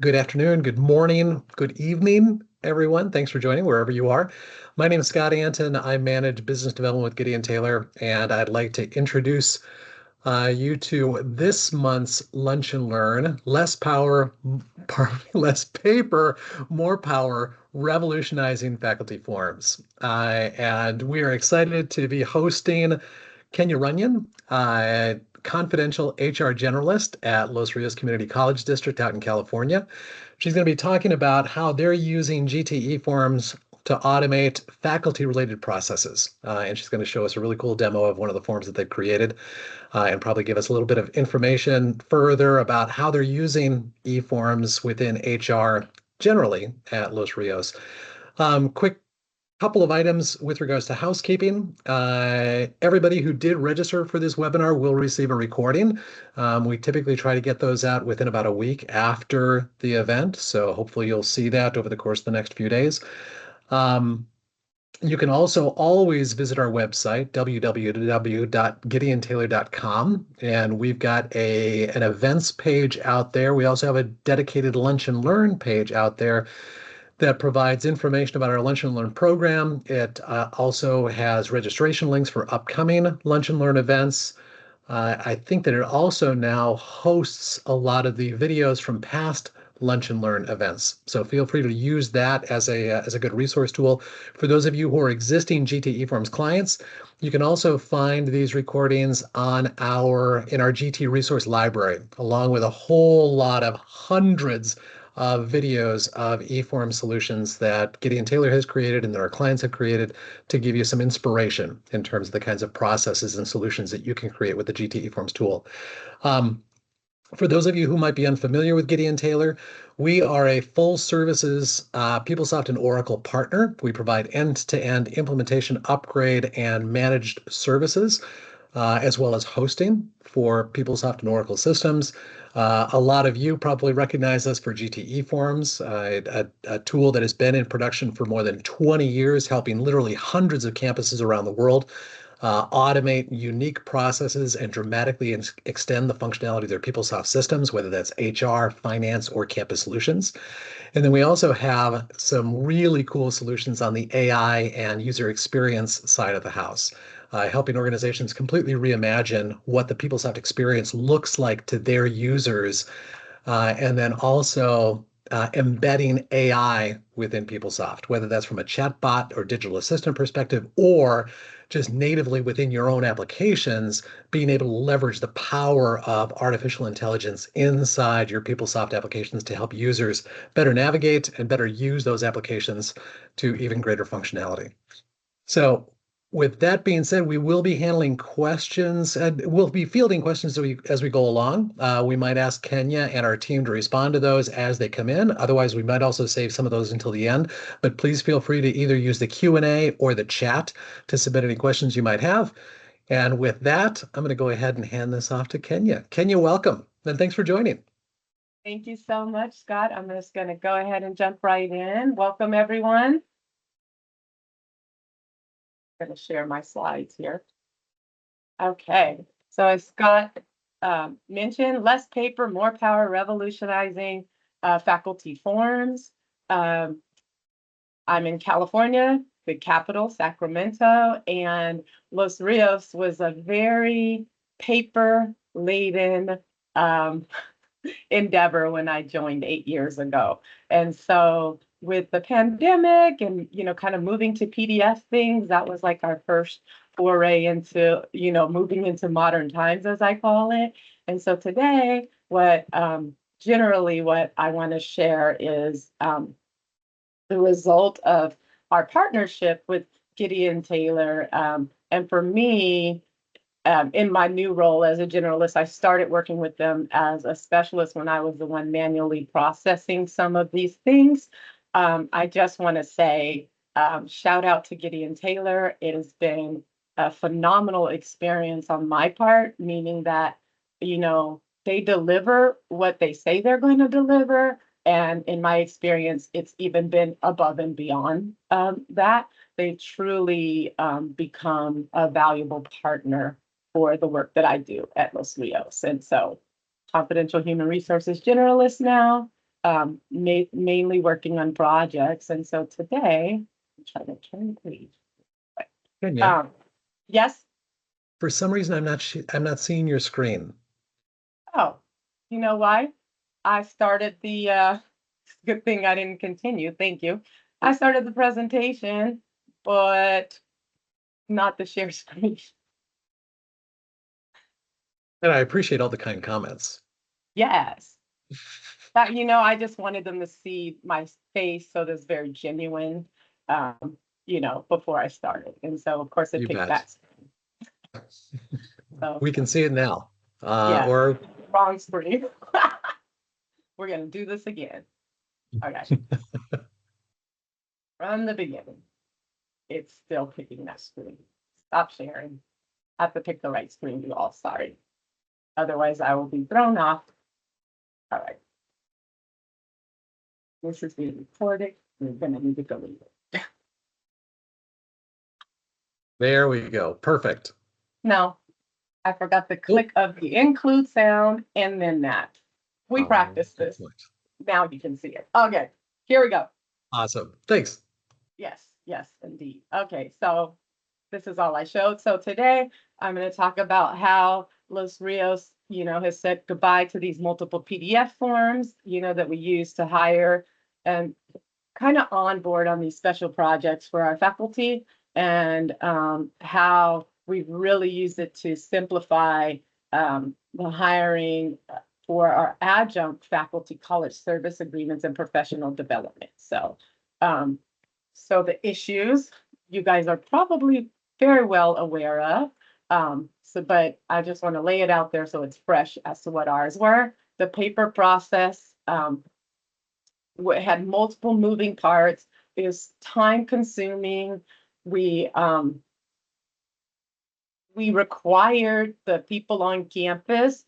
Good afternoon, good morning, good evening, everyone. Thanks for joining wherever you are. My name is Scott Anton. I manage business development with Gideon Taylor, and I'd like to introduce you to this month's Lunch and Learn, less power, less paper, more power, revolutionizing faculty forms. And we are excited to be hosting Kenya Runyon, confidential HR generalist at Los Rios Community College District out in California. She's going to be talking about how they're using GTE Forms to automate faculty-related processes. And she's going to show us a really cool demo of one of the forms that they've created and probably give us a little bit of information further about how they're using e-forms within HR generally at Los Rios. Quick couple of items with regards to housekeeping. Everybody who did register for this webinar will receive a recording. We typically try to get those out within about a week after the event, so hopefully you'll see that over the course of the next few days. You can also always visit our website, www.gideontaylor.com, and we've got an events page out there. We also have a dedicated Lunch and Learn page out there that provides information about our Lunch and Learn program. It also has registration links for upcoming Lunch and Learn events. I think that it also now hosts a lot of the videos from past Lunch and Learn events. So feel free to use that as a good resource tool. For those of you who are existing GTE Forms clients, you can also find these recordings in our GT resource library, along with a whole lot of hundreds of videos of e-form solutions that Gideon Taylor has created and that our clients have created to give you some inspiration in terms of the kinds of processes and solutions that you can create with the GTE Forms tool. For those of you who might be unfamiliar with Gideon Taylor, we are a full services PeopleSoft and Oracle partner. We provide end-to-end implementation, upgrade, and managed services, as well as hosting for PeopleSoft and Oracle systems. A lot of you probably recognize us for GTE Forms, a tool that has been in production for more than 20 years, helping literally hundreds of campuses around the world automate unique processes and dramatically extend the functionality of their PeopleSoft systems, whether that's HR, finance, or campus solutions. And then we also have some really cool solutions on the AI and user experience side of the house, helping organizations completely reimagine what the PeopleSoft experience looks like to their users, and then also embedding AI within PeopleSoft, whether that's from a chatbot or digital assistant perspective, or just natively within your own applications, being able to leverage the power of artificial intelligence inside your PeopleSoft applications to help users better navigate and better use those applications to even greater functionality. So with that being said, we will be handling questions and we'll be fielding questions as we go along. We might ask Kenya and our team to respond to those as they come in. Otherwise, we might also save some of those until the end. But please feel free to either use the Q&A or the chat to submit any questions you might have. And with that, I'm going to go ahead and hand this off to Kenya. Kenya, welcome, and thanks for joining. Thank you so much, Scott. I'm just going to go ahead and jump right in. Welcome, everyone. I'm going to share my slides here. Okay, so as Scott mentioned, less paper, more power, revolutionizing faculty forms. I'm in California, the capital, Sacramento, and Los Rios was a very paper-laden endeavor when I joined 8 years ago. And so with the pandemic and, kind of moving to PDF things, that was like our first foray into, moving into modern times, as I call it. And so today, generally what I want to share is the result of our partnership with Gideon Taylor. And for me, in my new role as a generalist, I started working with them as a specialist when I was the one manually processing some of these things. I just want to say, shout out to Gideon Taylor. It has been a phenomenal experience on my part, meaning that, they deliver what they say they're going to deliver. And in my experience, it's even been above and beyond that. They truly become a valuable partner for the work that I do at Los Rios. And so confidential human resources generalist now, mainly working on projects. And so today, I'm trying to turn the page. Kenya, Yes. for some reason, I'm not seeing your screen. Oh, you know why? I started the good thing I didn't continue. Thank you. I started the presentation, but not the share screen. And I appreciate all the kind comments. Yes. That, I just wanted them to see my face, so that's very genuine, before I started. And so, of course, it You picked bet. that. So, We can see it now. yeah, Or wrong screen. We're going to do this again. Okay. From the beginning, it's still picking that screen. Stop sharing. I have to pick the right screen, you all. Sorry. Otherwise, I will be thrown off. All right. This is being recorded. We're going to need to delete it. there we go. Perfect. No, I forgot the click of the include sound and then that. We practiced this. Excellent. Now you can see it. Okay, here we go. Awesome. Thanks. Yes, indeed. Okay, so this is all I showed. So today I'm going to talk about how Los Rios, has said goodbye to these multiple PDF forms, that we use to hire and kind of onboard on these special projects for our faculty, and how we've really used it to simplify the hiring for our adjunct faculty college service agreements and professional development. So the issues you guys are probably very well aware of. But I just want to lay it out there so it's fresh as to what ours were. The paper process had multiple moving parts. It was time consuming. We required the people on campus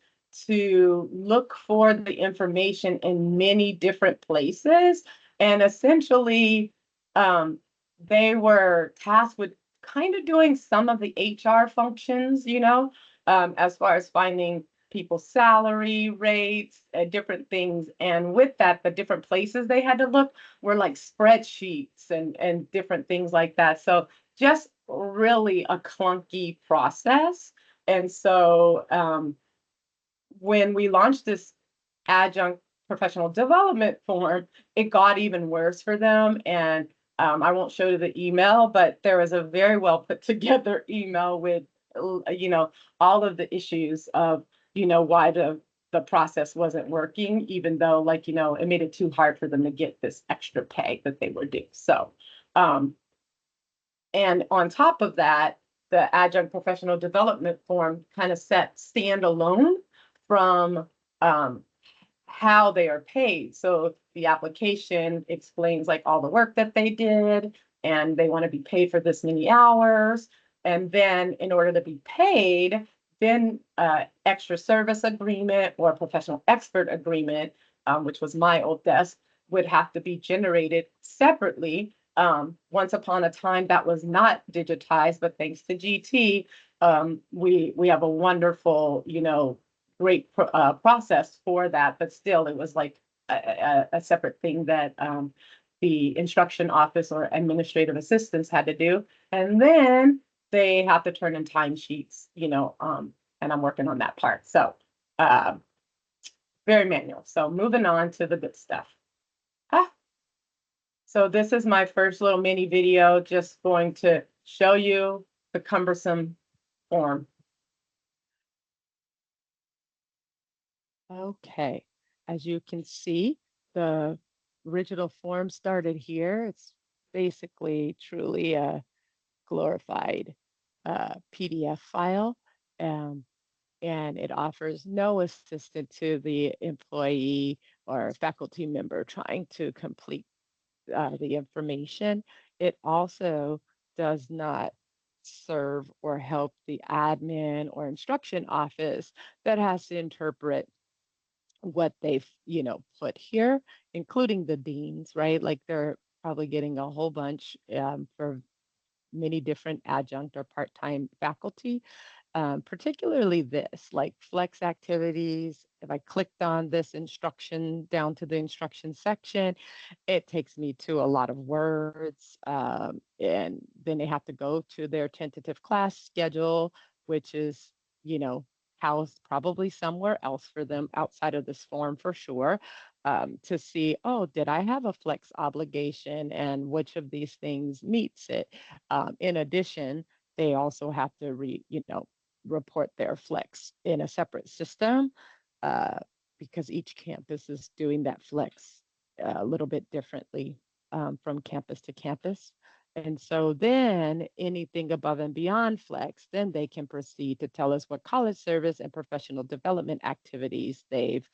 to look for the information in many different places, and essentially they were tasked with kind of doing some of the HR functions, as far as finding people's salary rates, different things. And with that, the different places they had to look were like spreadsheets and different things like that. So just really a clunky process. And so when we launched this adjunct professional development form, it got even worse for them. And I won't show you the email, but there was a very well put together email with, all of the issues of, why the process wasn't working, even though, it made it too hard for them to get this extra pay that they were due. So, and on top of that, the adjunct professional development form kind of set standalone from how they are paid. So the application explains like all the work that they did, and they want to be paid for this many hours. And then in order to be paid, then extra service agreement or professional expert agreement, which was my old desk, would have to be generated separately. Once upon a time, that was not digitized, but thanks to GT, we have a wonderful, great process for that. But still, it was like a separate thing that the instruction office or administrative assistants had to do. And then they have to turn in timesheets, and I'm working on that part. So very manual. So moving on to the good stuff. So this is my first little mini video, just going to show you the cumbersome form. Okay, as you can see, the original form started here. It's basically truly a glorified PDF file, and it offers no assistance to the employee or faculty member trying to complete the information. It also does not serve or help the admin or instruction office that has to interpret what they've put here, including the deans, right? Like they're probably getting a whole bunch for many different adjunct or part-time faculty, particularly this, like flex activities. If I clicked on this instruction down to the instruction section, it takes me to a lot of words. And then they have to go to their tentative class schedule, which is, you know, housed probably somewhere else for them outside of this form for sure, to see, oh, did I have a flex obligation and which of these things meets it? In addition, they also have to report their flex in a separate system, uh, because each campus is doing that flex a little bit differently, from campus to campus. And so then anything above and beyond flex, then they can proceed to tell us what college service and professional development activities they've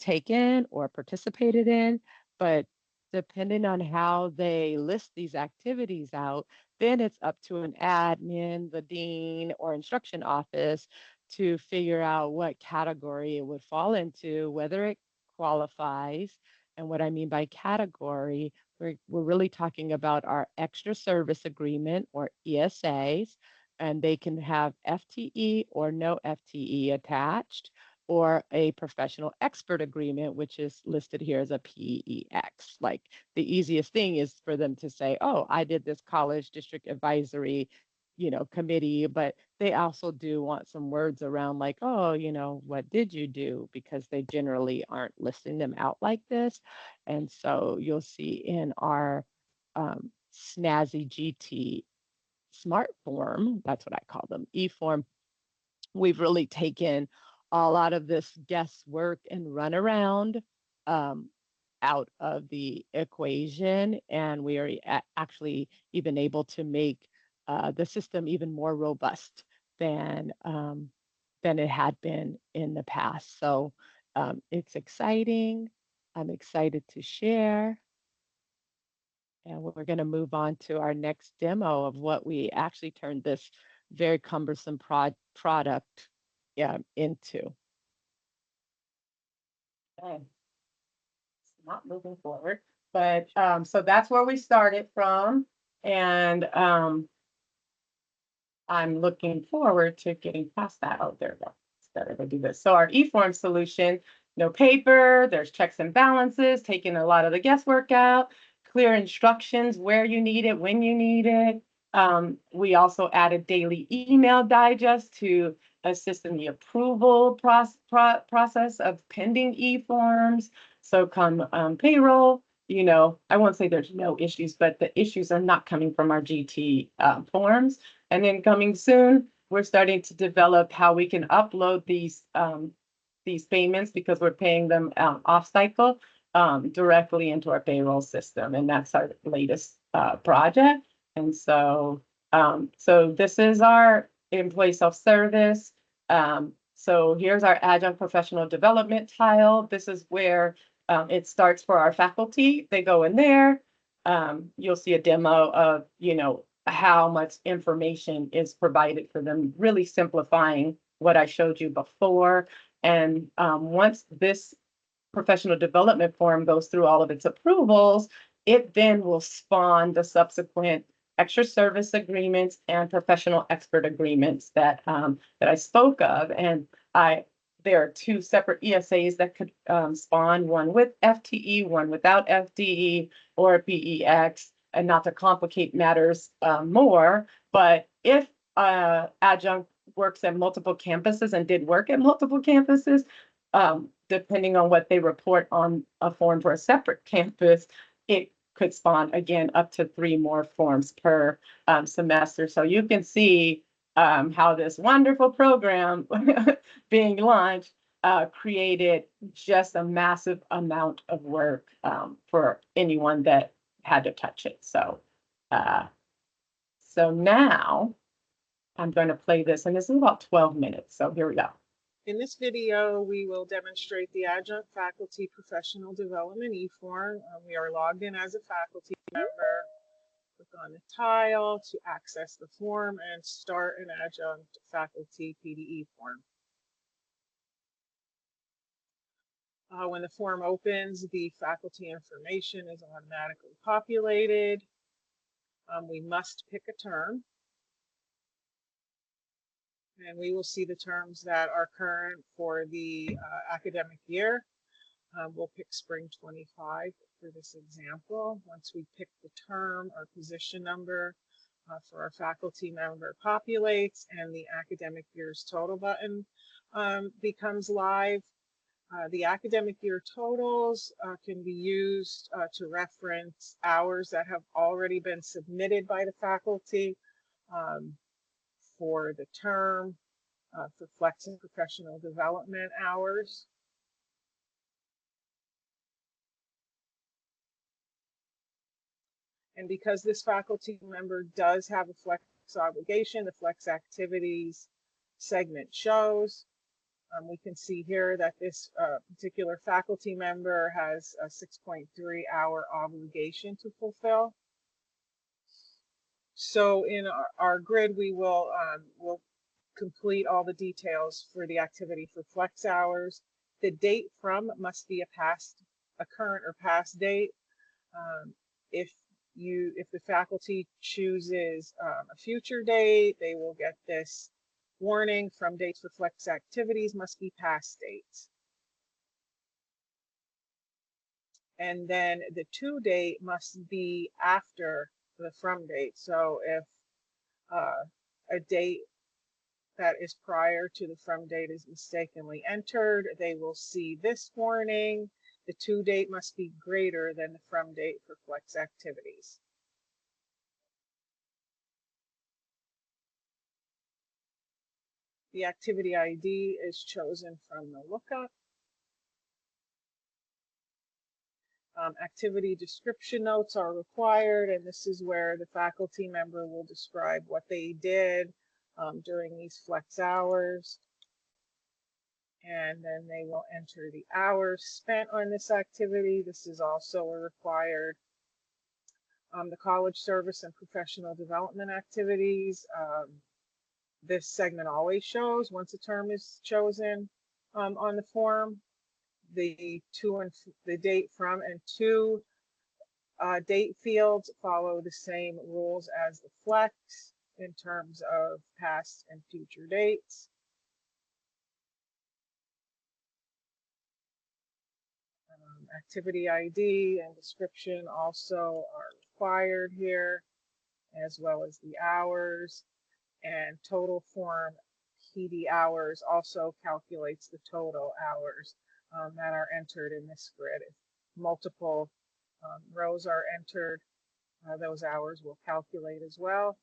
taken or participated in. But depending on how they list these activities out, then it's up to an admin, the dean, or instruction office to figure out what category it would fall into, whether it qualifies. And what I mean by category, we're really talking about our extra service agreement or ESAs, and they can have FTE or no FTE attached, or a professional expert agreement, which is listed here as a PEX. Like the easiest thing is for them to say, oh, I did this college district advisory, committee, but they also do want some words around like, oh, what did you do? Because they generally aren't listing them out like this. And so you'll see in our snazzy GT smart form, that's what I call them, e-form, we've really taken a lot of this guesswork and runaround um, out of the equation, and we are actually even able to make the system even more robust than it had been in the past. So it's exciting. I'm excited to share. And we're going to move on to our next demo of what we actually turned this very cumbersome product into. Okay. It's not moving forward, but so that's where we started from. And I'm looking forward to getting past that. Oh, there we go. It's better to do this. So our eForm solution, no paper, there's checks and balances, taking a lot of the guesswork out, clear instructions where you need it, when you need it. We also added daily email digest to assist in the approval process of pending eForms. So come payroll, I won't say there's no issues, but the issues are not coming from our GT forms. And then coming soon, we're starting to develop how we can upload these payments, because we're paying them off cycle, directly into our payroll system. And that's our latest project. And so, so this is our employee self-service. So here's our adjunct professional development tile. This is where it starts for our faculty. They go in there. You'll see a demo of, how much information is provided for them, really simplifying what I showed you before. And once this professional development form goes through all of its approvals, it then will spawn the subsequent extra service agreements and professional expert agreements that I spoke of. And there are two separate ESAs that could spawn, one with FTE, one without FTE, or a PEX. And not to complicate matters more, but if adjunct works at multiple campuses and did work at multiple campuses, depending on what they report on a form for a separate campus, it could spawn again up to 3 more forms per semester. So you can see how this wonderful program being launched created just a massive amount of work for anyone that had to touch it. So, so now I'm going to play this, and this is about 12 minutes. So here we go. In this video, we will demonstrate the Adjunct Faculty Professional Development eForm. We are logged in as a faculty member. Click on the tile to access the form and start an Adjunct Faculty PDE form. When the form opens, the faculty information is automatically populated. We must pick a term. And we will see the terms that are current for the academic year. We'll pick spring 25 for this example. Once we pick the term, our position number for our faculty member populates and the academic year's total button becomes live. The academic year totals can be used to reference hours that have already been submitted by the faculty for the term, for flex and professional development hours. And because this faculty member does have a flex obligation, the flex activities segment shows. We can see here that this particular faculty member has a 6.3 hour obligation to fulfill. So in our grid, we will we'll complete all the details for the activity for flex hours. The date from must be a current or past date. If the faculty chooses a future date, they will get this warning from dates for flex activities must be past dates. And then the to date must be after the from date. So if a date that is prior to the from date is mistakenly entered, they will see this warning. The to date must be greater than the from date for flex activities. The activity ID is chosen from the lookup. Activity description notes are required, and this is where the faculty member will describe what they did during these flex hours. And then they will enter the hours spent on this activity. This is also a required. The college service and professional development activities. This segment always shows once a term is chosen on the form. The date from and to date fields follow the same rules as the flex in terms of past and future dates. Activity ID and description also are required here, as well as the hours. And total form PD hours also calculates the total hours that are entered in this grid. If multiple rows are entered, those hours will calculate as well.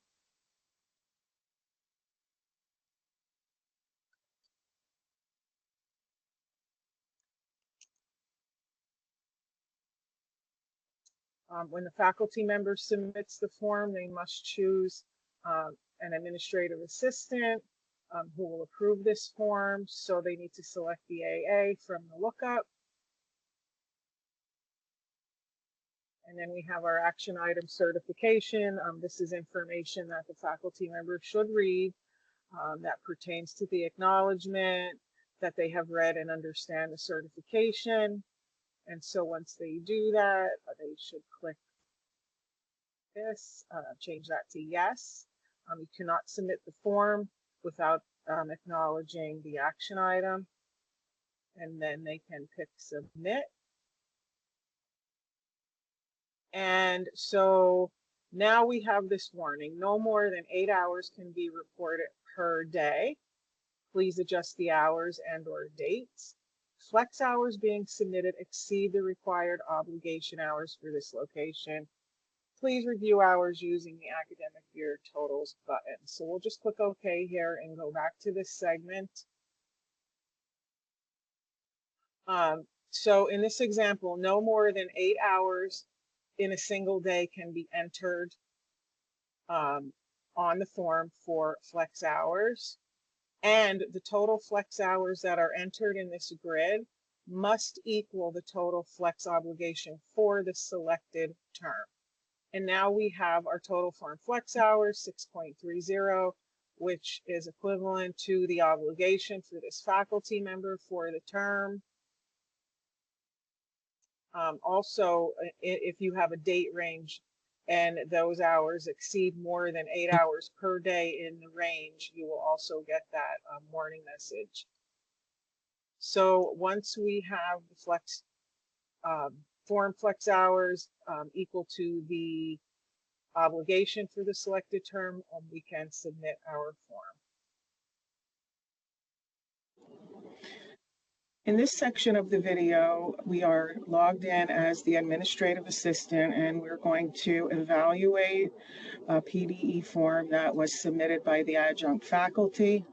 When the faculty member submits the form, they must choose an administrative assistant who will approve this form. So they need to select the AA from the lookup. And then we have our action item certification. This is information that the faculty member should read that pertains to the acknowledgement that they have read and understand the certification. And so once they do that, they should click this, change that to yes. You cannot submit the form without acknowledging the action item. And then they can pick submit. And so now we have this warning: no more than 8 hours can be reported per day. Please adjust the hours and/or dates. Flex hours being submitted exceed the required obligation hours for this location. Please review hours using the academic year totals button. So we'll just click OK here and go back to this segment. So in this example, no more than 8 hours in a single day can be entered on the form for flex hours. And the total flex hours that are entered in this grid must equal the total flex obligation for the selected term. And now we have our total form flex hours, 6.30, which is equivalent to the obligation for this faculty member for the term. Also, if you have a date range and those hours exceed more than 8 hours per day in the range, you will also get that warning message. So once we have the flex form flex hours equal to the obligation for the selected term, we can submit our form. In this section of the video, we are logged in as the administrative assistant, and we're going to evaluate a PDE form that was submitted by the adjunct faculty.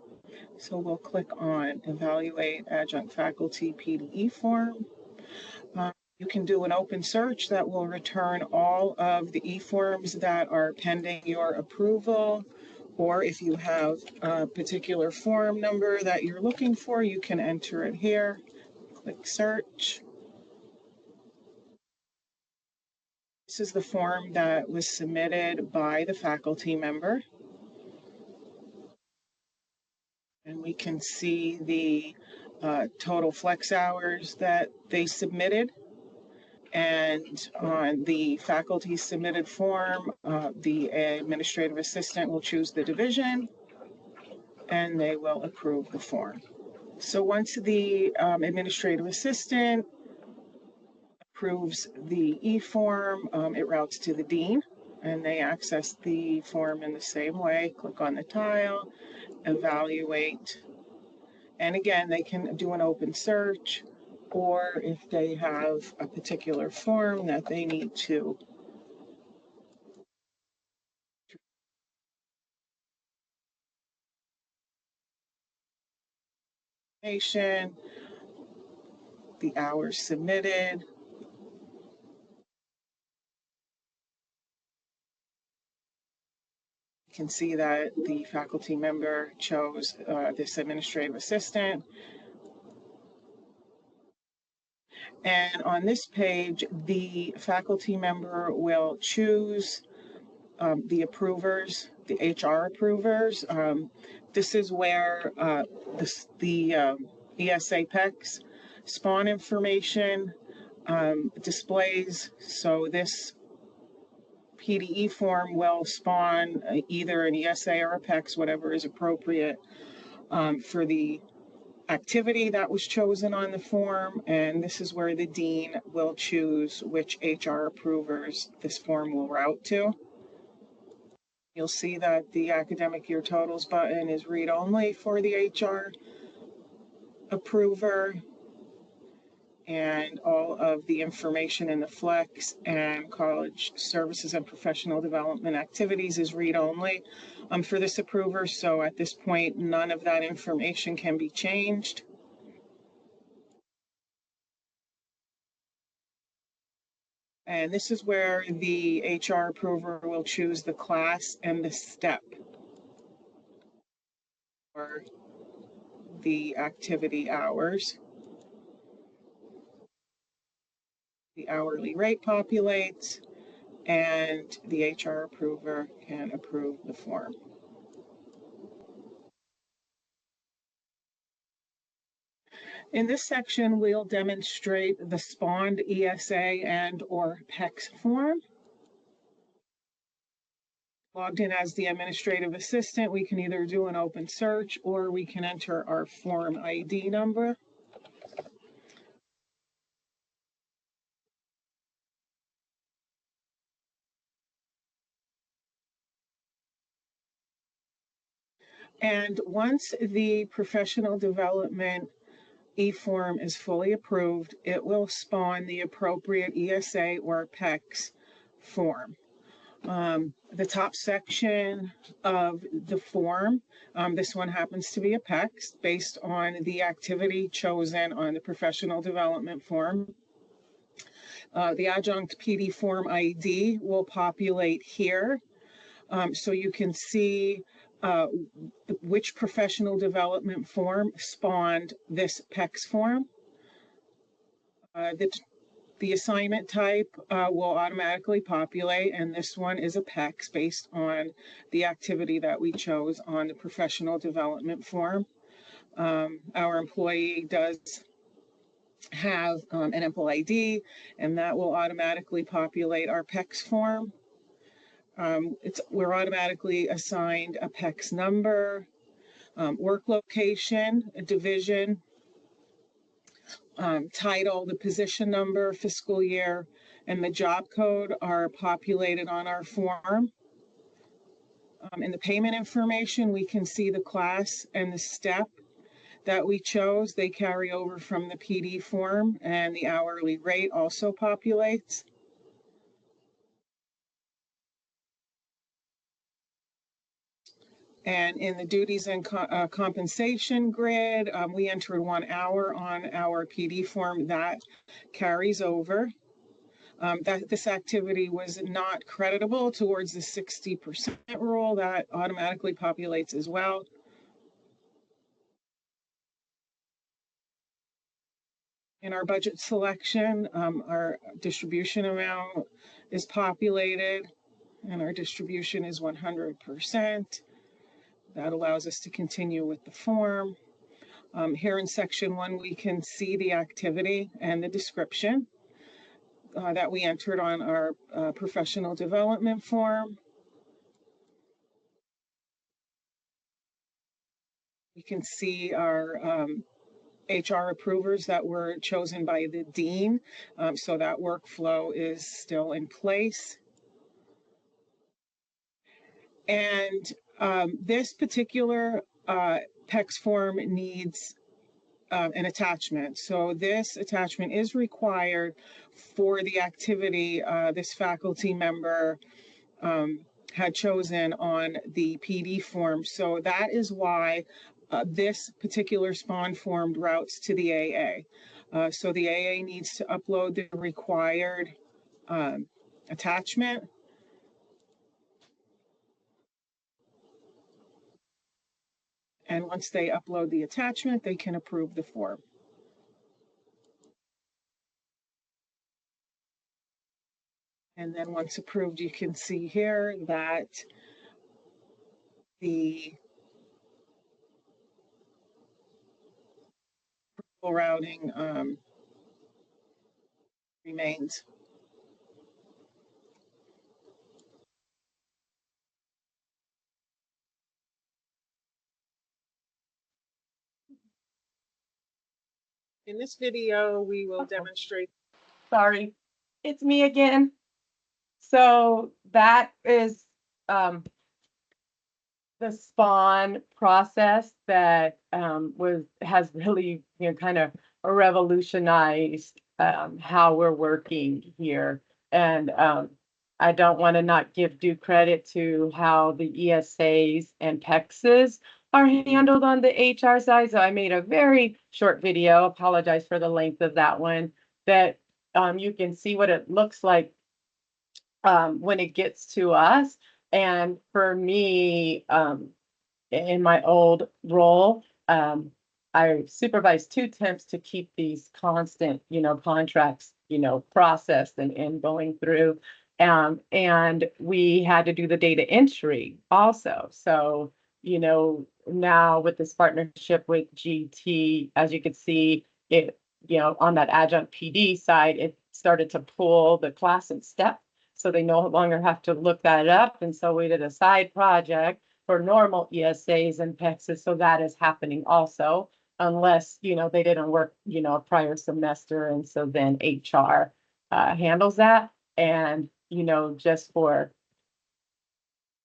So we'll click on Evaluate Adjunct Faculty PDE Form. You can do an open search that will return all of the e-forms that are pending your approval, or if you have a particular form number that you're looking for, you can enter it here. Click search. This is the form that was submitted by the faculty member. And we can see the total flex hours that they submitted. And on the faculty submitted form, the administrative assistant will choose the division and they will approve the form. So once the administrative assistant approves the e-form, it routes to the dean and they access the form in the same way. Click on the tile, evaluate, and again, they can do an open search, or if they have a particular form that they need to the hours submitted. You can see that the faculty member chose this administrative assistant. And on this page, the faculty member will choose the approvers, the HR approvers. This is where the ESA PEX spawn information displays. So this PDE form will spawn either an ESA or a PEX, whatever is appropriate for the activity that was chosen on the form. And this is where the dean will choose which HR approvers this form will route to. You'll see that the academic year totals button is read only for the HR approver, and all of the information in the flex and college services and professional development activities is read only for this approver. So at this point, none of that information can be changed. And this is where the HR approver will choose the class and the step for the activity hours. The hourly rate populates, and the HR approver can approve the form. In this section, we'll demonstrate the spawned ESA and or PEX form. Logged in as the administrative assistant, we can either do an open search or we can enter our form ID number. And once the professional development e-form is fully approved, it will spawn the appropriate ESA or PEX form. The top section of the form, this one happens to be a PEX based on the activity chosen on the professional development form. The adjunct PD form ID will populate here. So you can see which professional development form spawned this PEX form. The assignment type will automatically populate, and this one is a PEX based on the activity that we chose on the professional development form. Our employee does have an employee ID, and that will automatically populate our PEX form. We're automatically assigned a PEX number, work location, a division, title, the position number, fiscal year, and the job code are populated on our form. In the payment information, we can see the class and the step that we chose. They carry over from the PD form, and the hourly rate also populates. And in the duties and compensation grid, we entered 1 hour on our PD form. That carries over. That this activity was not creditable towards the 60% rule. That automatically populates as well. In our budget selection, our distribution amount is populated, and our distribution is 100%. That allows us to continue with the form. Here in section 1, we can see the activity and the description that we entered on our professional development form. We can see our HR approvers that were chosen by the dean, so that workflow is still in place. And this particular PEX form needs an attachment. So this attachment is required for the activity this faculty member had chosen on the PD form. So that is why this particular SPON form routes to the AA. So the AA needs to upload the required attachment. And once they upload the attachment, they can approve the form. And then once approved, you can see here that the routing remains. In this video, we will demonstrate. Sorry, it's me again. So that is the SPON process that has really, kind of revolutionized how we're working here. And I don't want to not give due credit to how the ESAs and PEXs are handled on the HR side. So I made a very short video, apologize for the length of that one, that you can see what it looks like when it gets to us. And for me, in my old role, I supervised 2 temps to keep these constant, contracts, processed and going through. And we had to do the data entry also. So, now with this partnership with GT, as you can see, it, on that adjunct PD side, it started to pull the class and step. So they no longer have to look that up. And so we did a side project for normal ESAs and PEXs. So that is happening also, unless, they didn't work, a prior semester. And so then HR handles that. And, just for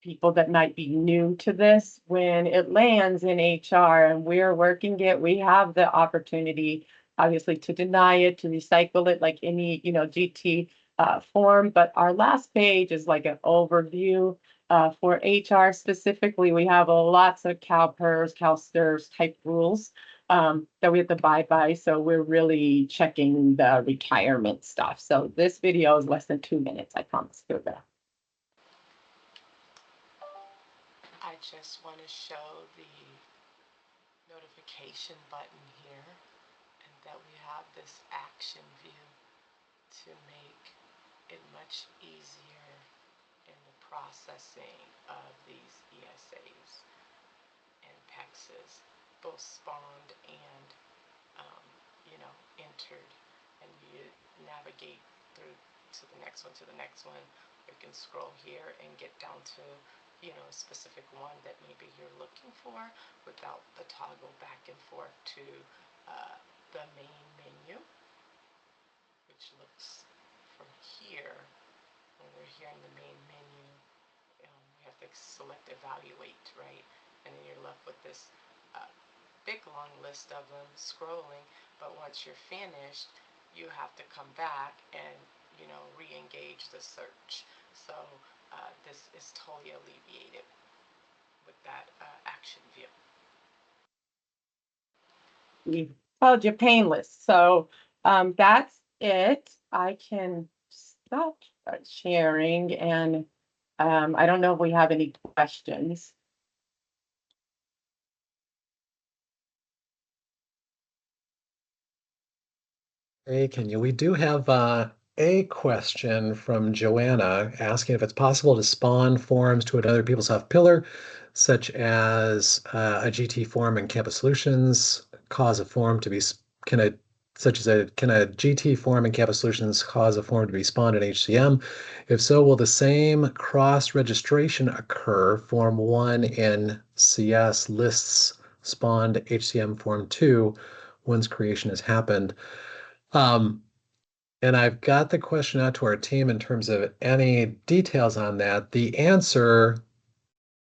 people that might be new to this, when it lands in HR and we're working it, we have the opportunity, obviously, to deny it, to recycle it like any, GT form. But our last page is like an overview for HR specifically. We have lots of CalPERS, CalSTRS type rules that we have to abide by. So we're really checking the retirement stuff. So this video is less than 2 minutes, I promise you that. I just want to show the notification button here, and that we have this action view to make it much easier in the processing of these ESAs and PEXs, both spawned and entered, and you navigate through to the next one, You can scroll here and get down to, you know, a specific one that maybe you're looking for without the toggle back and forth to the main menu, which looks from here. When we're here in the main menu, we have to select evaluate, right? And then you're left with this big long list of them scrolling, but once you're finished, you have to come back and, you know, re-engage the search. So this is totally alleviated with that action view. We told you painless. So that's it. I can stop sharing, and I don't know if we have any questions. Hey, Kenya, we do have a question from Joanna asking if it's possible to spawn forms to another PeopleSoft pillar, such as a GT form in Campus Solutions cause a form to be can a GT form in Campus Solutions cause a form to be spawned in HCM? If so, will the same cross registration occur? Form 1 in CS lists spawned HCM form 2 once creation has happened. And I've got the question out to our team in terms of any details on that. The answer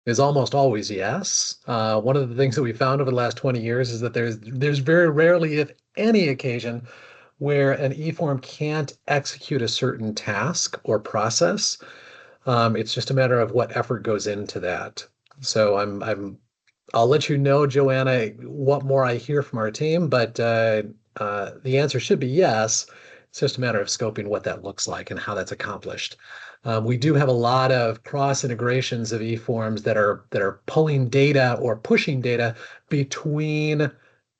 is almost always yes. One of the things that we found over the last 20 years is that there's very rarely, if any occasion, where an e-form can't execute a certain task or process. It's just a matter of what effort goes into that. So I'll let you know, Joanna, what more I hear from our team, but the answer should be yes. It's just a matter of scoping what that looks like and how that's accomplished. We do have a lot of cross integrations of eForms that are pulling data or pushing data between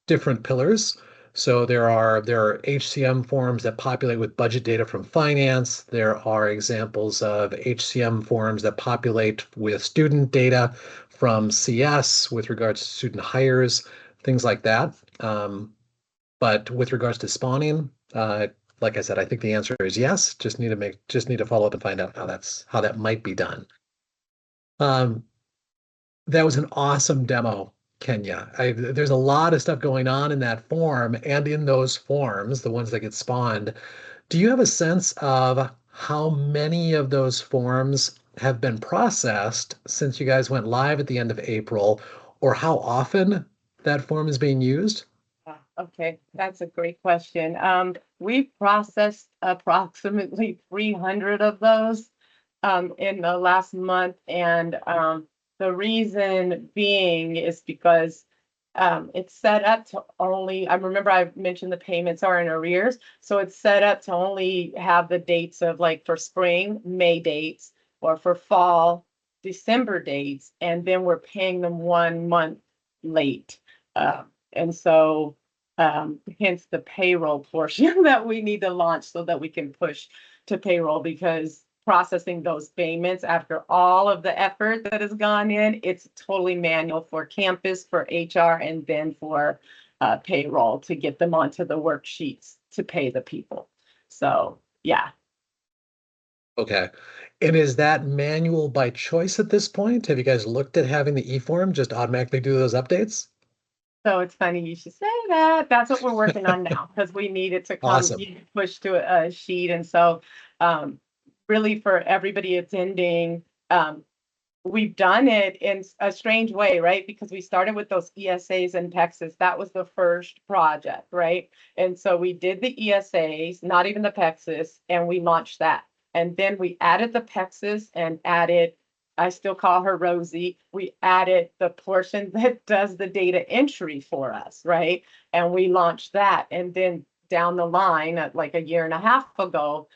different pillars. So there are HCM forms that populate with budget data from finance. There are examples of HCM forms that populate with student data from CS with regards to student hires, things like that. But with regards to spawning, like I said, I think the answer is yes. Just need to follow up and find out how that might be done. That was an awesome demo, Kenya. There's a lot of stuff going on in that form and in those forms, the ones that get spawned. Do you have a sense of how many of those forms have been processed since you guys went live at the end of April, or how often that form is being used? Okay, that's a great question. We processed approximately 300 of those in the last month, and the reason being is because it's set up to only, I remember I mentioned the payments are in arrears, so it's set up to only have the dates of, like, for spring, May dates, or for fall, December dates, and then we're paying them 1 month late. And so hence the payroll portion that we need to launch so that we can push to payroll, because processing those payments after all of the effort that has gone in, it's totally manual for campus, for HR, and then for payroll to get them onto the worksheets to pay the people. So yeah. Okay. And is that manual by choice at this point? Have you guys looked at having the e-form just automatically do those updates? So it's funny you should say that. That's what we're working on now, because we need it to come Awesome. push to a sheet. And so really for everybody attending, we've done it in a strange way, right? Because we started with those ESAs and PEXs. That was the first project, right? And so we did the ESAs, not even the PEXs, and we launched that. And then we added the PEXs and added, I still call her Rosie, we added the portion that does the data entry for us, right? And we launched that. And then down the line, like a year and a half ago,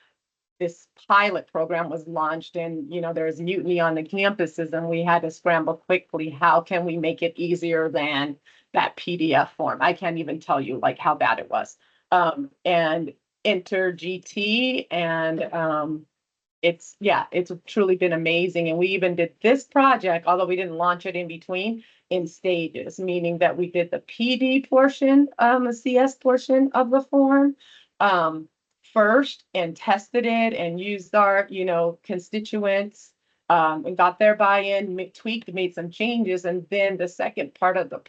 this pilot program was launched, and there's mutiny on the campuses, and we had to scramble quickly. How can we make it easier than that PDF form? I can't even tell you like how bad it was. And enter GT, and it's truly been amazing. And we even did this project, although we didn't launch it in between, in stages, meaning that we did the PD portion, the CS portion of the form first and tested it and used our, constituents, and got their buy-in, tweaked, made some changes. And then the second part of the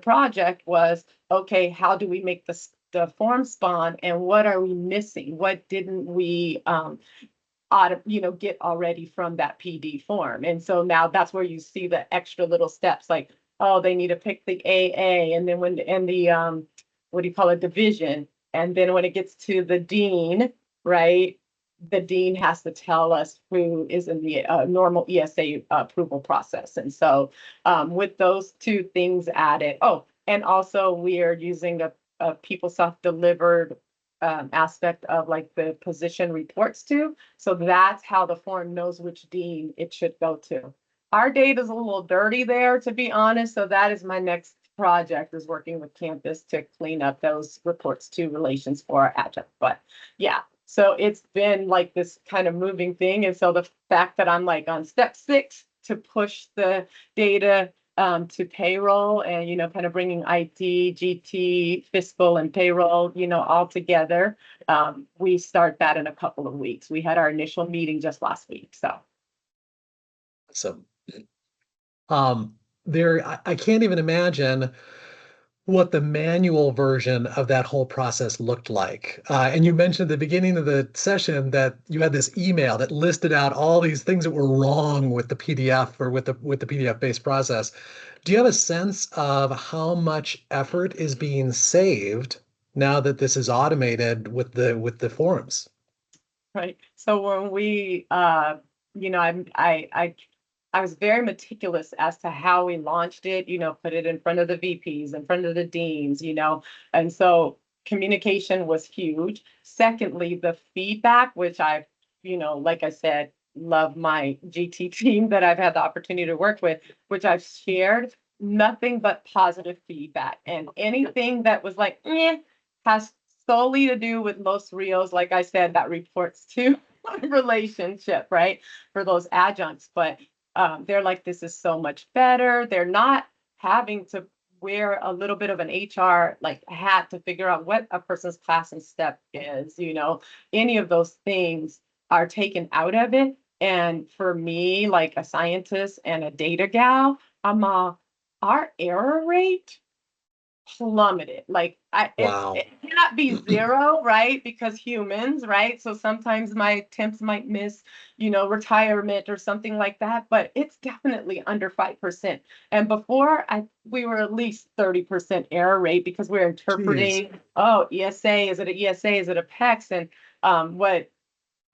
project was, okay, how do we make the form spawn, and what are we missing? What didn't we get already from that PD form? And so now that's where you see the extra little steps, like, oh, they need to pick the AA, and then the what do you call it, division, and then when it gets to the dean, right, the dean has to tell us who is in the normal ESA approval process. And so with those two things added, oh, and also we are using a PeopleSoft delivered aspect of like the position reports to. So that's how the form knows which dean it should go to. Our data is a little dirty there, to be honest. So that is my next project, is working with campus to clean up those reports to relations for our adjunct. But yeah, so it's been like this kind of moving thing. And so the fact that I'm like on step 6 to push the data to payroll, and kind of bringing IT, GT, fiscal, and payroll, all together. We start that in a couple of weeks. We had our initial meeting just last week. So I can't even imagine what the manual version of that whole process looked like. And you mentioned at the beginning of the session that you had this email that listed out all these things that were wrong with the PDF, or with the PDF-based process. Do you have a sense of how much effort is being saved now that this is automated with the forms? Right. So when we, I was very meticulous as to how we launched it, put it in front of the VPs, in front of the deans, and so communication was huge. Secondly, the feedback, which I've, like I said, love my GT team that I've had the opportunity to work with, which I've shared, nothing but positive feedback. And anything that was like, has solely to do with Los Rios, like I said, that reports to relationship, right, for those adjuncts. But they're like, this is so much better. They're not having to wear a little bit of an HR like hat to figure out what a person's class and step is, any of those things are taken out of it. And for me, like a scientist and a data gal, our error rate plummeted. Like Wow. it cannot be 0, right? Because humans, right? So sometimes my temps might miss, retirement or something like that, but it's definitely under 5%. And before we were at least 30% error rate, because we're interpreting, oh, ESA, is it an ESA? Is it a PEX? And what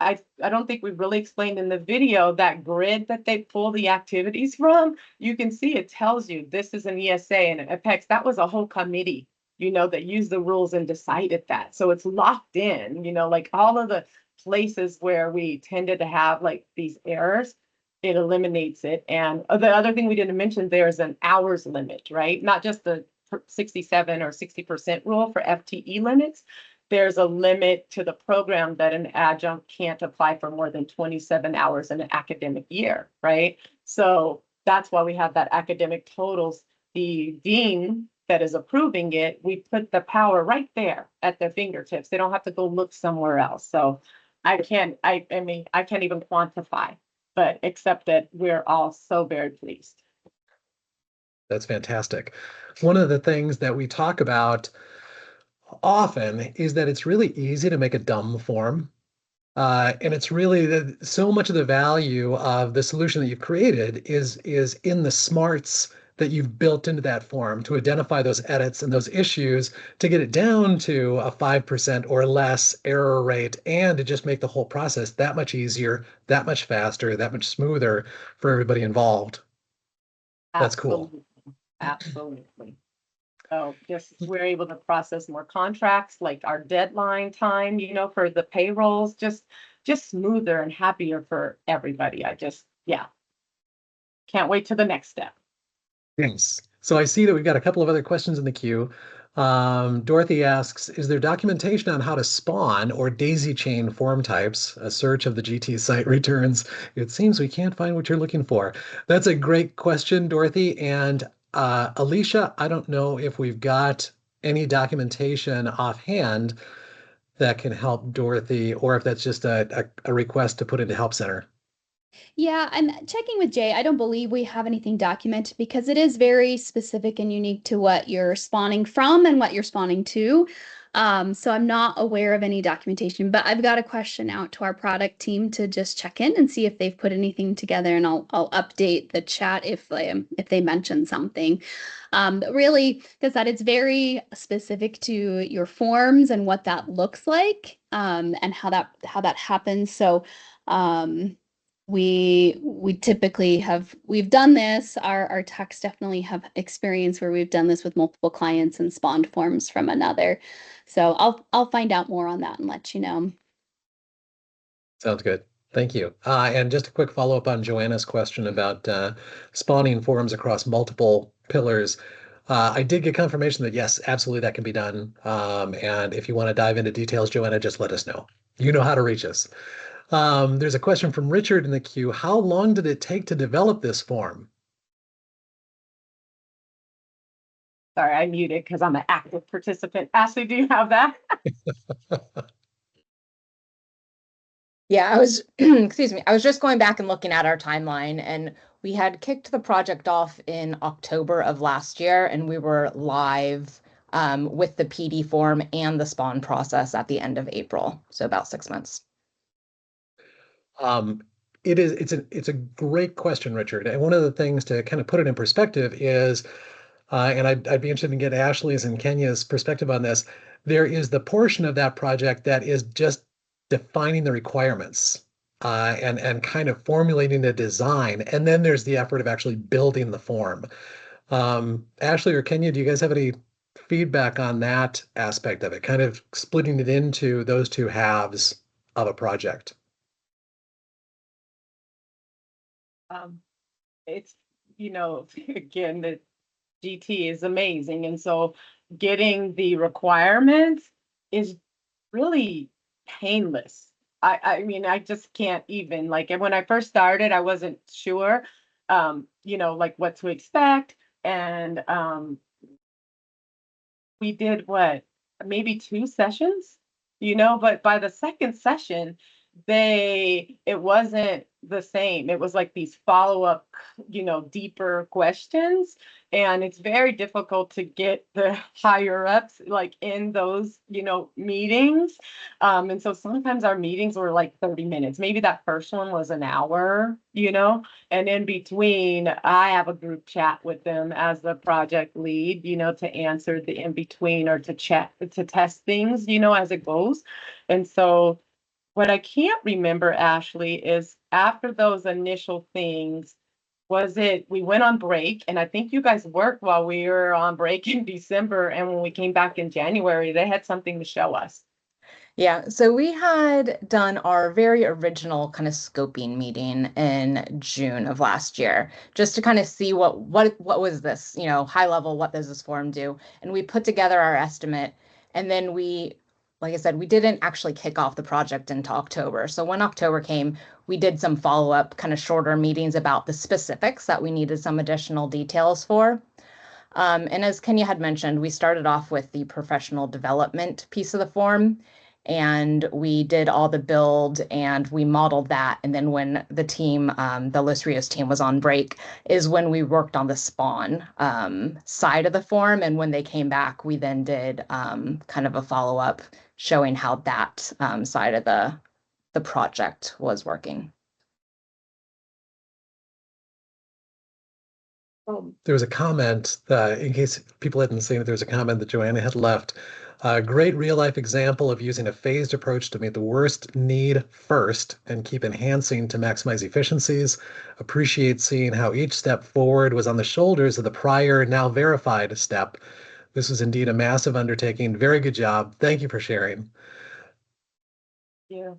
I don't think we really explained in the video, that grid that they pull the activities from, you can see it tells you this is an ESA and an PEX. That was a whole committee, that used the rules and decided that. So it's locked in, like all of the places where we tended to have like these errors, it eliminates it. And the other thing we didn't mention, there's an hours limit, right? Not just the 67 or 60% rule for FTE limits. There's a limit to the program that an adjunct can't apply for more than 27 hours in an academic year, right? So that's why we have that academic totals. The dean that is approving it, we put the power right there at their fingertips. They don't have to go look somewhere else. So I can't even quantify, but except that we're all so very pleased. That's fantastic. One of the things that we talk about often is that it's really easy to make a dumb form. And it's really so much of the value of the solution that you've created is in the smarts that you've built into that form to identify those edits and those issues, to get it down to a 5% or less error rate, and to just make the whole process that much easier, that much faster, that much smoother for everybody involved. That's cool. Absolutely. So just we're able to process more contracts, like our deadline time, for the payrolls, just smoother and happier for everybody. Can't wait to the next step. Thanks. So I see that we've got a couple of other questions in the queue. Dorothy asks, is there documentation on how to spawn or daisy chain form types? A search of the GT site returns, it seems we can't find what you're looking for. That's a great question, Dorothy. And Alicia, I don't know if we've got any documentation offhand that can help Dorothy, or if that's just a request to put into Help Center. Yeah, I'm checking with Jay. I don't believe we have anything documented because it is very specific and unique to what you're spawning from and what you're spawning to. So I'm not aware of any documentation, but I've got a question out to our product team to just check in and see if they've put anything together, and I'll update the chat if they mention something. But really, because that it's very specific to your forms and what that looks like, and how that happens. So we typically we've done this. Our techs definitely have experience where we've done this with multiple clients and spawned forms from another. So I'll find out more on that and let you know. Sounds good. Thank you. And just a quick follow-up on Joanna's question about spawning forms across multiple pillars. I did get confirmation that yes, absolutely that can be done. And if you want to dive into details, Joanna, just let us know. You know how to reach us. There's a question from Richard in the queue. How long did it take to develop this form? Sorry, I muted because I'm an active participant. Ashley, do you have that? Yeah, I was, excuse me, I was just going back and looking at our timeline, and we had kicked the project off in October of last year, and we were live with the PD form and the spawn process at the end of April. So about 6 months. It's a great question, Richard. And one of the things to kind of put it in perspective is, and I'd be interested in getting Ashley's and Kenya's perspective on this. There is the portion of that project that is just defining the requirements and kind of formulating the design. And then there's the effort of actually building the form. Ashley or Kenya, do you guys have any feedback on that aspect of it? Kind of splitting it into those two halves of a project. It's, again, the GT is amazing. And so getting the requirements is really painless. I mean, I just can't even, like, and when I first started, I wasn't sure, like what to expect. And we did maybe 2 sessions, but by the second session, it wasn't the same. It was like these follow-up, deeper questions. And it's very difficult to get the higher ups like in those, meetings. And so sometimes our meetings were like 30 minutes. Maybe that first one was an hour, and in between, I have a group chat with them as the project lead, to answer the in between or to test things, as it goes. And so what I can't remember, Ashley, is after those initial things, we went on break, and I think you guys worked while we were on break in December, and when we came back in January, they had something to show us. Yeah, so we had done our very original kind of scoping meeting in June of last year, just to kind of see what was this, high level, what does this form do? And we put together our estimate, and then like I said, we didn't actually kick off the project until October. So when October came, we did some follow-up kind of shorter meetings about the specifics that we needed some additional details for. And as Kenya had mentioned, we started off with the professional development piece of the form, and we did all the build and we modeled that. And then when the team, the Los Rios team was on break, is when we worked on the spawn side of the form. And when they came back, we then did kind of a follow-up showing how that side of the project was working. There was a comment, in case people hadn't seen it, there was a comment that Joanna had left. A great real-life example of using a phased approach to meet the worst need first and keep enhancing to maximize efficiencies. Appreciate seeing how each step forward was on the shoulders of the prior, now verified step. This was indeed a massive undertaking. Very good job. Thank you for sharing. Yeah.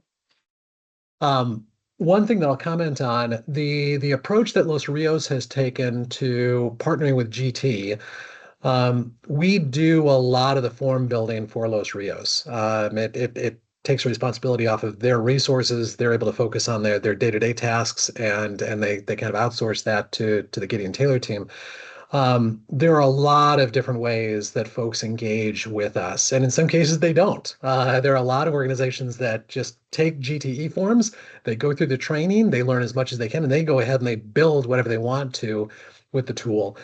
One thing that I'll comment on, the approach that Los Rios has taken to partnering with GT, we do a lot of the form building for Los Rios. It takes responsibility off of their resources. They're able to focus on their day-to-day tasks, and they kind of outsource that to the Gideon Taylor team. There are a lot of different ways that folks engage with us, and in some cases they don't. There are a lot of organizations that just take GTE forms, they go through the training, they learn as much as they can, and they go ahead and they build whatever they want to with the tool.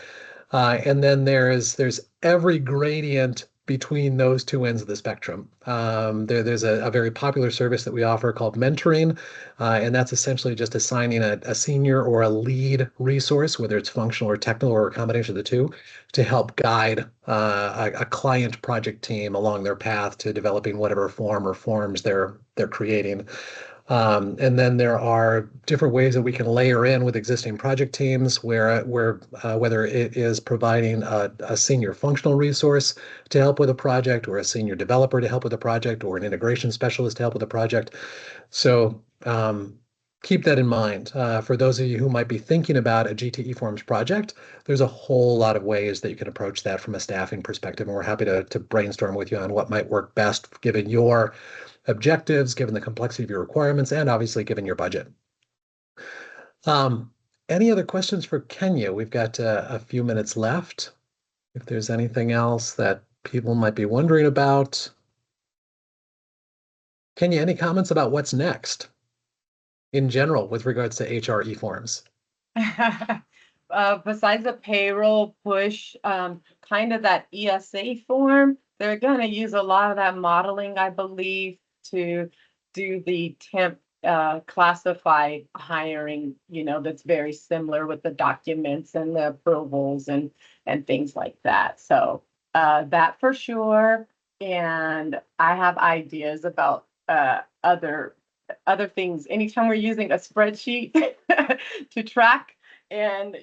And then there's every gradient between those two ends of the spectrum. There's a very popular service that we offer called mentoring, and that's essentially just assigning a senior or a lead resource, whether it's functional or technical or a combination of the two, to help guide a client project team along their path to developing whatever form or forms they're creating. And then there are different ways that we can layer in with existing project teams where whether it is providing a senior functional resource to help with a project, or a senior developer to help with a project, or an integration specialist to help with a project. So keep that in mind. For those of you who might be thinking about a GTE Forms project, there's a whole lot of ways that you can approach that from a staffing perspective, and we're happy to brainstorm with you on what might work best given your objectives, given the complexity of your requirements, and obviously given your budget. Any other questions for Kenya? We've got a few minutes left. If there's anything else that people might be wondering about. Kenya, any comments about what's next in general with regards to HRE forms? Besides the payroll push, kind of that ESA form, they're going to use a lot of that modeling, I believe, to do the temp classified hiring, that's very similar with the documents and the approvals and things like that. So that for sure. And I have ideas about other things. Anytime we're using a spreadsheet to track and,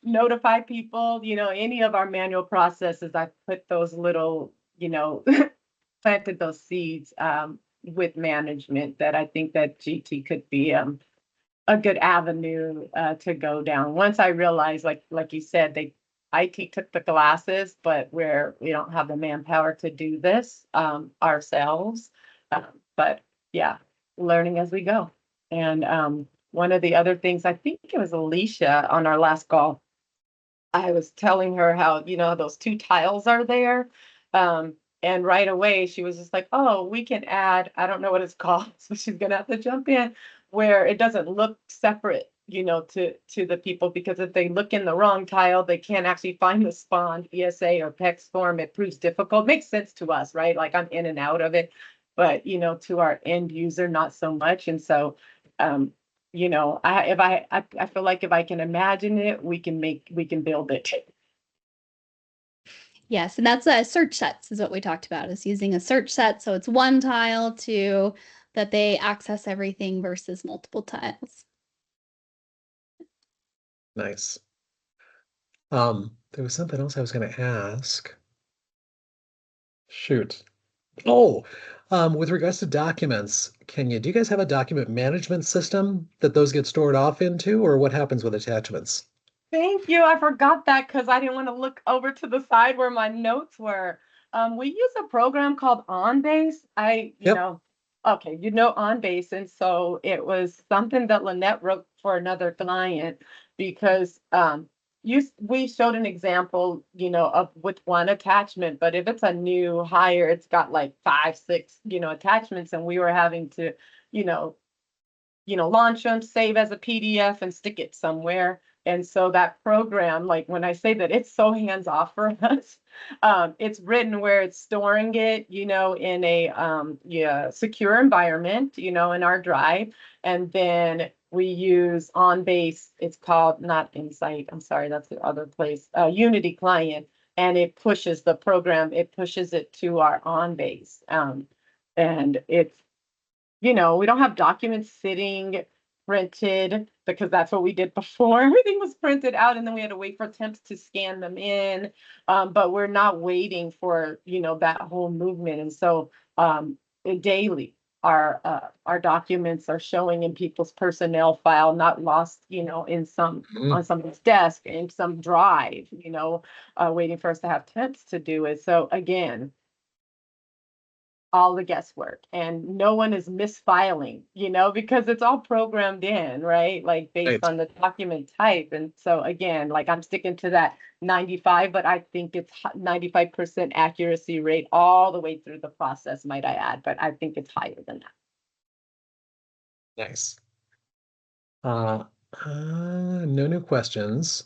notify people, any of our manual processes, I put those little, planted those seeds with management that I think that GT could be a good avenue to go down. Once I realized, like you said, IT took the classes, but we don't have the manpower to do this ourselves. But yeah, learning as we go. And one of the other things, I think it was Alicia on our last call, I was telling her how, those two tiles are there. And right away, she was just like, oh, we can add, I don't know what it's called, so she's going to have to jump in, where it doesn't look separate, to the people, because if they look in the wrong tile, they can't actually find the spawned ESA or PEX form. It proves difficult. Makes sense to us, right? Like I'm in and out of it, but, to our end user, not so much. And so, I feel like if I can imagine it, we can build it. Yes, and that's search sets is what we talked about, is using a search set. So it's one tile to that they access everything versus multiple tiles. Nice. There was something else I was going to ask. Shoot. Oh, with regards to documents, Kenya, do you guys have a document management system that those get stored off into, or what happens with attachments? Thank you. I forgot that because I didn't want to look over to the side where my notes were. We use a program called OnBase. Okay, OnBase. And so it was something that Lynette wrote for another client because we showed an example, of with one attachment, but if it's a new hire, it's got like 5, 6, attachments, and we were having to, launch them, save as a PDF and stick it somewhere. And so that program, like when I say that it's so hands off for us, it's written where it's storing it, in a secure environment, in our drive. And then we use OnBase. It's called not Insight. I'm sorry, that's the other place. Unity client, and it pushes the program. It pushes it to our OnBase, and it's we don't have documents sitting printed because that's what we did before. Everything was printed out and then we had to wait for temps to scan them in. But we're not waiting for, that whole movement. And so daily, our documents are showing in people's personnel file, not lost, in some on somebody's desk, in some drive, waiting for us to have temps to do it. So again, all the guesswork, and no one is misfiling, because it's all programmed in, right? Like based Right. on the document type. And so again, like I'm sticking to that 95, but I think it's 95% accuracy rate all the way through the process, might I add, but I think it's higher than that. Nice. No new questions.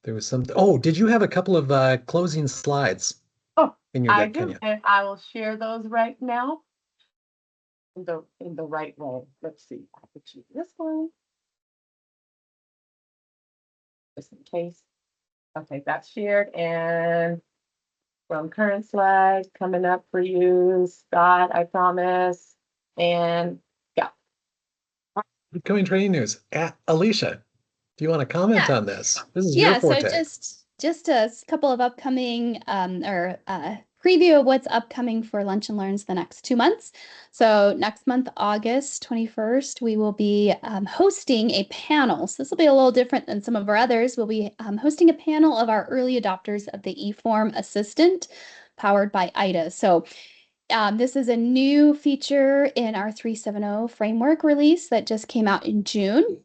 There was some. Oh, did you have a couple of closing slides Oh, in your I deck, do, Kenya? and I will share those right now in the right way. Let's see. I could choose this one just in case. Okay, that's shared, and from current slides coming up for you, Scott, I promise. And yeah. Upcoming training news. Alicia, do you want to comment Yeah. on this? This is your Yeah, so forte. just a couple of upcoming or preview of what's upcoming for Lunch and Learns the next 2 months. So next month, August 21st, we will be hosting a panel. So this will be a little different than some of our others. We'll be hosting a panel of our early adopters of the eForm Assistant powered by IDA. So this is a new feature in our 3.7.0 framework release that just came out in June.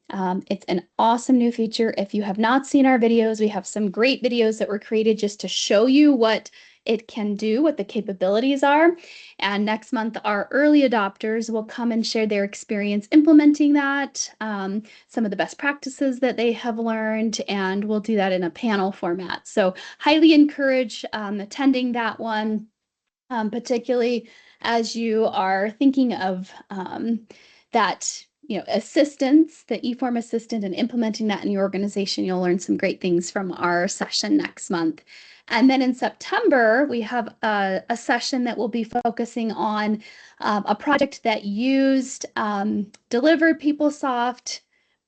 It's an awesome new feature. If you have not seen our videos, we have some great videos that were created just to show you what it can do, what the capabilities are. And next month, our early adopters will come and share their experience implementing that, some of the best practices that they have learned, and we'll do that in a panel format. So highly encourage attending that one. Particularly as you are thinking of that, assistance, the eForm assistant, and implementing that in your organization, you'll learn some great things from our session next month. And then in September, we have a session that will be focusing on a project that used delivered PeopleSoft,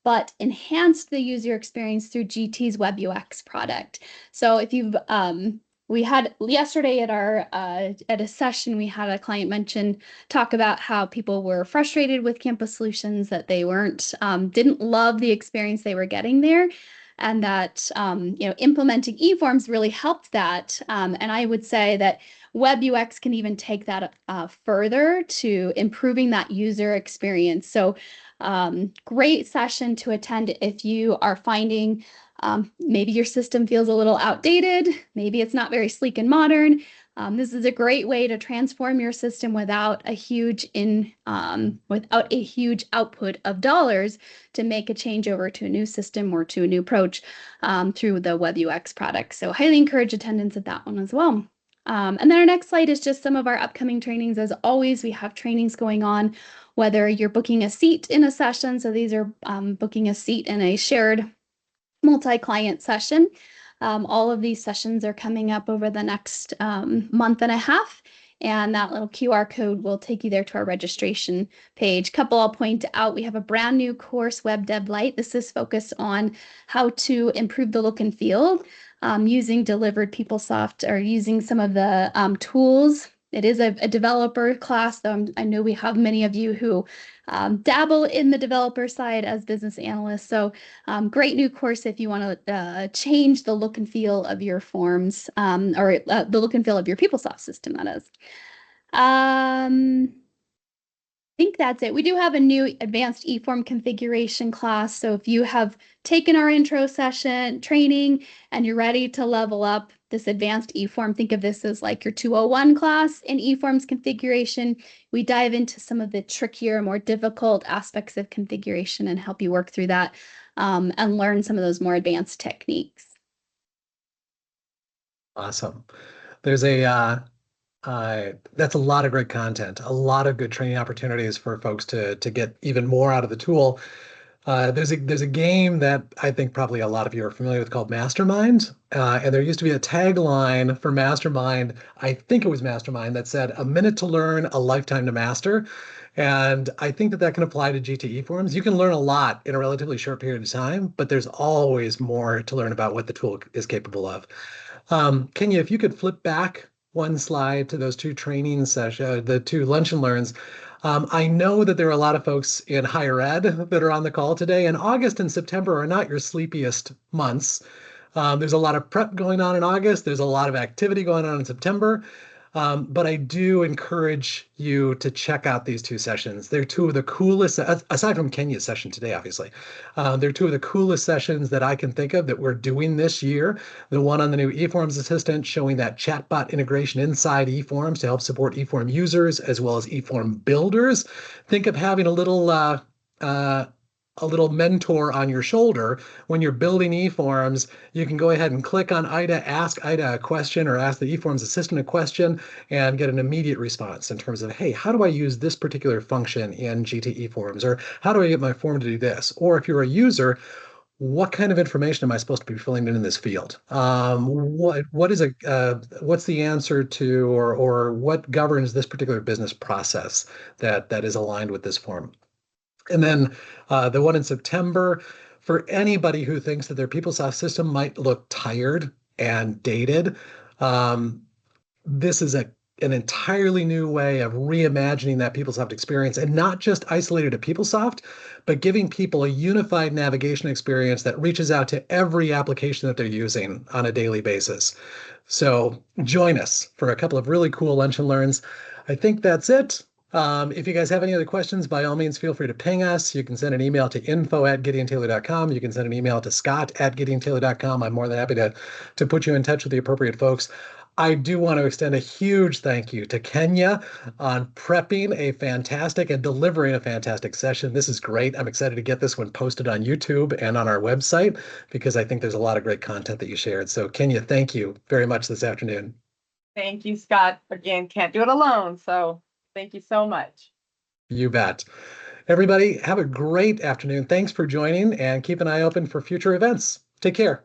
but enhanced the user experience through GT's Web UX product. So if you've we had yesterday at our at a session, we had a client talk about how people were frustrated with campus solutions, that they didn't love the experience they were getting there, and that implementing eForms really helped that. And I would say that Web UX can even take that further to improving that user experience. So great session to attend if you are finding maybe your system feels a little outdated, maybe it's not very sleek and modern. This is a great way to transform your system without a huge output of dollars to make a changeover to a new system or to a new approach through the Web UX product. So highly encourage attendance at that one as well. And then our next slide is just some of our upcoming trainings. As always, we have trainings going on, whether you're booking a seat in a session. So these are booking a seat in a shared multi-client session. All of these sessions are coming up over the next month and a half, and that little QR code will take you there to our registration page. Couple I'll point out, we have a brand new course, Web Dev Lite. This is focused on how to improve the look and feel using delivered PeopleSoft, or using some of the tools. It is a developer class, though I know we have many of you who dabble in the developer side as business analysts. So great new course if you want to change the look and feel of your forms, or the look and feel of your PeopleSoft system, that is. I think that's it. We do have a new advanced eForm configuration class. So if you have taken our intro session training and you're ready to level up this advanced eForm, think of this as like your 201 class in eForms configuration. We dive into some of the trickier, more difficult aspects of configuration and help you work through that and learn some of those more advanced techniques. Awesome. There's that's a lot of great content, a lot of good training opportunities for folks to get even more out of the tool. There's a game that I think probably a lot of you are familiar with called Mastermind, and there used to be a tagline for Mastermind. I think it was Mastermind that said, "A minute to learn, a lifetime to master." And I think that can apply to GTE Forms. You can learn a lot in a relatively short period of time, but there's always more to learn about what the tool is capable of. Kenya, if you could flip back one slide to those two training sessions, the two lunch and learns. I know that there are a lot of folks in higher ed that are on the call today, and August and September are not your sleepiest months. There's a lot of prep going on in August. There's a lot of activity going on in September. But I do encourage you to check out these two sessions. They're two of the coolest, aside from Kenya's session today, obviously. They're two of the coolest sessions that I can think of that we're doing this year. The one on the new eForms assistant showing that chatbot integration inside eForms to help support eForm users as well as eForm builders. Think of having a little mentor on your shoulder when you're building eForms. You can go ahead and click on IDA, ask IDA a question or ask the eForms assistant a question and get an immediate response in terms of, hey, how do I use this particular function in GTE Forms? Or how do I get my form to do this? Or if you're a user, what kind of information am I supposed to be filling in this field? What's the answer to, or what governs this particular business process that is aligned with this form? And then the one in September, for anybody who thinks that their PeopleSoft system might look tired and dated, this is an entirely new way of reimagining that PeopleSoft experience and not just isolated to PeopleSoft, but giving people a unified navigation experience that reaches out to every application that they're using on a daily basis. So join us for a couple of really cool lunch and learns. I think that's it. If you guys have any other questions, by all means, feel free to ping us. You can send an email to info@gideontaylor.com. You can send an email to scott@gideontaylor.com. I'm more than happy to put you in touch with the appropriate folks. I do want to extend a huge thank you to Kenya on prepping a fantastic and delivering a fantastic session. This is great. I'm excited to get this one posted on YouTube and on our website because I think there's a lot of great content that you shared. So Kenya, thank you very much this afternoon. Thank you, Scott. Again, can't do it alone. So thank you so much. You bet. Everybody, have a great afternoon. Thanks for joining and keep an eye open for future events. Take care.